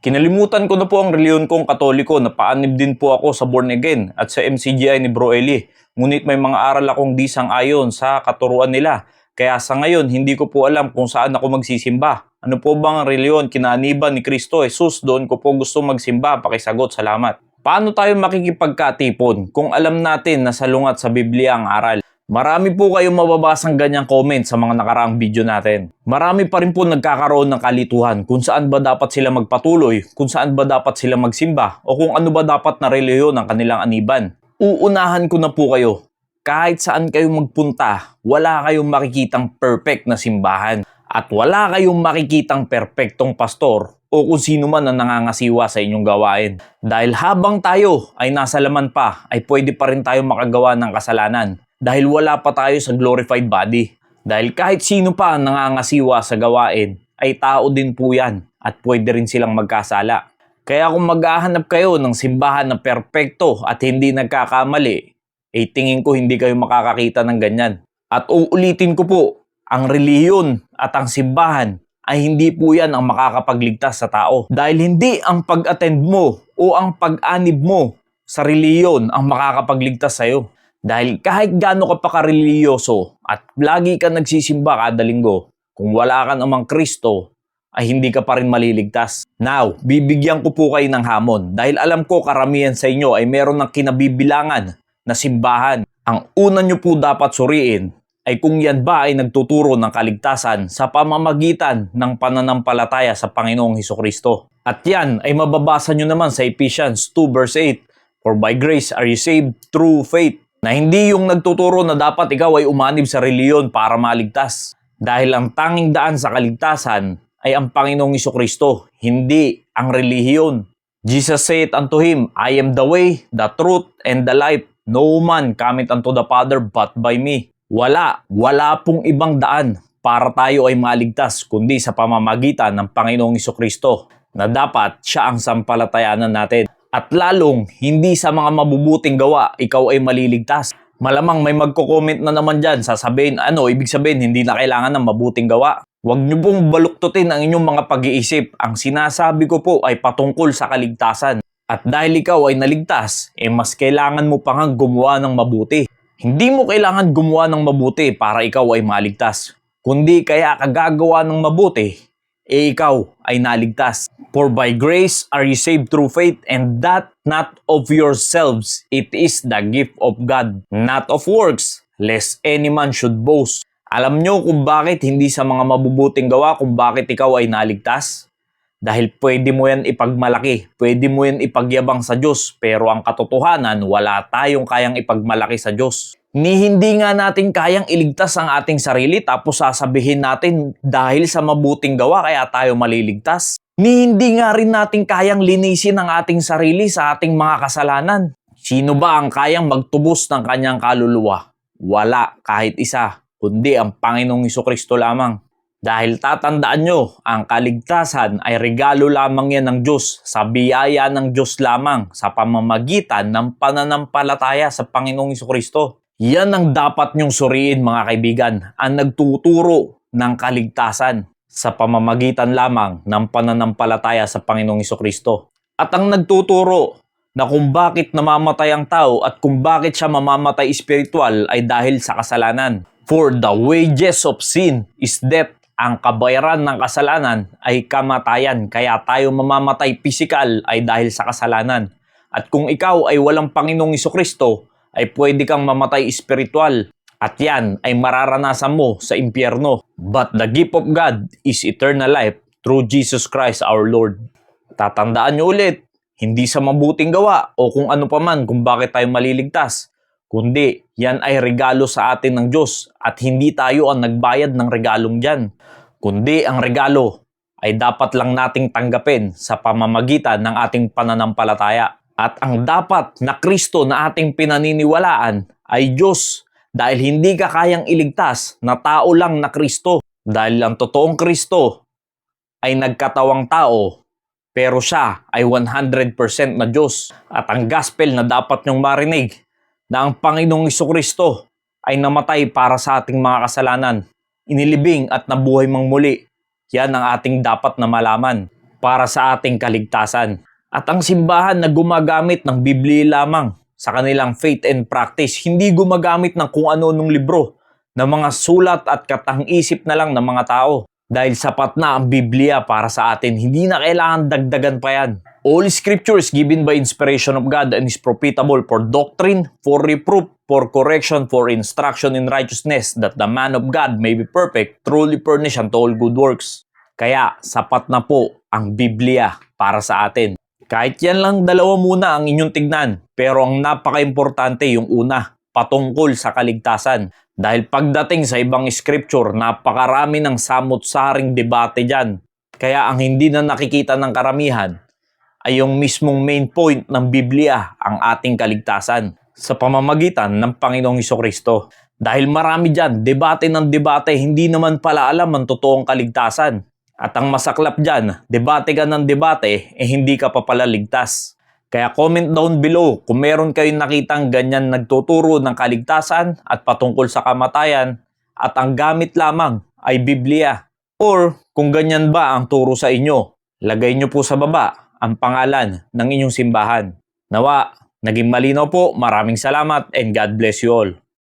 Kinalimutan ko na po ang reliyon kong Katoliko. Napaanib din po ako sa Born Again at sa MCGI ni Bro Eli. Ngunit may mga aral akong di sang-ayon sa katuruan nila. Kaya sa ngayon, hindi ko po alam kung saan ako magsisimba. Ano po bang reliyon kinaaniban ni Kristo Jesus? Doon ko po gusto magsimba. Pakisagot, salamat. Paano tayo makikipagkatipon kung alam natin na salungat sa Biblia ang aral? Marami po kayong mababasang ganyang comment sa mga nakaraang video natin. Marami pa rin po nagkakaroon ng kalituhan kung saan ba dapat sila magpatuloy, kung saan ba dapat sila magsimba, o kung ano ba dapat na reliyon ang kanilang aniban. Uunahan ko na po kayo. Kahit saan kayo magpunta, wala kayong makikitang perfect na simbahan. At wala kayong makikitang perpektong pastor o kung sino man ang nangangasiwa sa inyong gawain. Dahil habang tayo ay nasa laman pa, ay pwede pa rin tayo makagawa ng kasalanan. Dahil wala pa tayo sa glorified body. Dahil kahit sino pa ang nangangasiwa sa gawain, ay tao din po yan at pwede rin silang magkasala. Kaya kung maghahanap kayo ng simbahan na perpekto at hindi nagkakamali, ay tingin ko hindi kayo makakakita ng ganyan. At uulitin ko po, ang reliyon at ang simbahan ay hindi po yan ang makakapagligtas sa tao. Dahil hindi ang pag-attend mo o ang pag-anib mo sa reliyon ang makakapagligtas sa'yo. Dahil kahit gaano ka pa kareliyoso at lagi ka nagsisimba kada linggo, kung wala ka namang Kristo, ay hindi ka pa rin maliligtas. Now, bibigyan ko po kayo ng hamon dahil alam ko karamihan sa inyo ay meron ng kinabibilangan na simbahan. Ang una nyo po dapat suriin ay kung yan ba ay nagtuturo ng kaligtasan sa pamamagitan ng pananampalataya sa Panginoong Hesukristo. At yan ay mababasa nyo naman sa Ephesians 2 verse 8, "For by grace are you saved through faith." Na hindi yung nagtuturo na dapat ikaw ay umanib sa reliyon para maligtas. Dahil ang tanging daan sa kaligtasan ay ang Panginoong Hesukristo, hindi ang relihiyon. Jesus said unto him, "I am the way, the truth, and the life. No man cometh unto the Father but by me." Wala pong ibang daan para tayo ay maligtas kundi sa pamamagitan ng Panginoong Hesukristo na dapat siya ang sampalatayanan natin. At lalong, hindi sa mga mabubuting gawa, ikaw ay maliligtas. Malamang may magko-comment na naman dyan, sasabihin, ibig sabihin, hindi na kailangan ng mabuting gawa. Huwag niyo pong baluktutin ang inyong mga pag-iisip. Ang sinasabi ko po ay patungkol sa kaligtasan. At dahil ikaw ay naligtas, mas kailangan mo pang gumawa ng mabuti. Hindi mo kailangan gumawa ng mabuti para ikaw ay maligtas. Kundi kaya kagagawa ng mabuti, ikaw ay naligtas. For by grace are you saved through faith, and that not of yourselves, it is the gift of God, not of works, lest any man should boast. Alam nyo kung bakit hindi sa mga mabubuting gawa kung bakit ikaw ay naligtas? Dahil pwede mo yan ipagmalaki, pwede mo yan ipagyabang sa Diyos, pero ang katotohanan, wala tayong kayang ipagmalaki sa Diyos. Hindi nga natin kayang iligtas ang ating sarili tapos sasabihin natin dahil sa mabuting gawa kaya tayo maliligtas. Hindi nga rin natin kayang linisin ang ating sarili sa ating mga kasalanan. Sino ba ang kayang magtubos ng kanyang kaluluwa? Wala kahit isa, kundi ang Panginoong Hesukristo lamang. Dahil tatandaan nyo, ang kaligtasan ay regalo lamang yan ng Diyos, sa biyaya ng Diyos lamang, sa pamamagitan ng pananampalataya sa Panginoong Hesukristo. Yan ang dapat nyong suriin mga kaibigan, ang nagtuturo ng kaligtasan sa pamamagitan lamang ng pananampalataya sa Panginoong Hesukristo. At ang nagtuturo na kung bakit namamatay ang tao at kung bakit siya mamamatay espiritual ay dahil sa kasalanan. For the wages of sin is death. Ang kabayaran ng kasalanan ay kamatayan, kaya tayo mamamatay pisikal ay dahil sa kasalanan. At kung ikaw ay walang Panginoong Hesukristo, ay pwede kang mamatay espiritual. At yan ay mararanasan mo sa impyerno. But the gift of God is eternal life through Jesus Christ our Lord. Tatandaan nyo ulit, hindi sa mabuting gawa o kung ano paman kung bakit tayo maliligtas. Kundi yan ay regalo sa atin ng Diyos at hindi tayo ang nagbayad ng regalong dyan. Kundi ang regalo ay dapat lang nating tanggapin sa pamamagitan ng ating pananampalataya. At ang dapat na Kristo na ating pinaniniwalaan ay Diyos. Dahil hindi ka kayang iligtas na tao lang na Kristo. Dahil ang totoong Kristo ay nagkatawang tao, pero siya ay 100% na Diyos. At ang gospel na dapat nyong marinig, na ang Panginoong Hesukristo ay namatay para sa ating mga kasalanan, inilibing at nabuhay mang muli. Yan ang ating dapat na malaman. para sa ating kaligtasan. At ang simbahan na gumagamit ng Biblia lamang sa kanilang faith and practice, hindi gumagamit ng kung ano-anong libro, ng mga sulat at katang-isip na lang ng mga tao. Dahil sapat na ang Biblia para sa atin, hindi na kailangan dagdagan pa yan. All scriptures given by inspiration of God and is profitable for doctrine, for reproof, for correction, for instruction in righteousness, that the man of God may be perfect, truly furnished unto all good works. Kaya sapat na po ang Biblia para sa atin. Kahit yan lang dalawa muna ang inyong tignan, pero ang napaka-importante yung una, patungkol sa kaligtasan. Dahil pagdating sa ibang scripture, napakarami ng samot-saring debate dyan. Kaya ang hindi na nakikita ng karamihan ay yung mismong main point ng Biblia, ang ating kaligtasan, sa pamamagitan ng Panginoong Hesukristo. Dahil marami dyan, debate ng debate, hindi naman pala alam ang totoong kaligtasan. At ang masaklap dyan, debate ka ng debate, hindi ka pa pala ligtas. Kaya comment down below kung meron kayong nakitang ganyan nagtuturo ng kaligtasan at patungkol sa kamatayan at ang gamit lamang ay Biblia. Or kung ganyan ba ang turo sa inyo, lagay nyo po sa baba ang pangalan ng inyong simbahan. Nawa, naging malinaw po. Maraming salamat and God bless you all.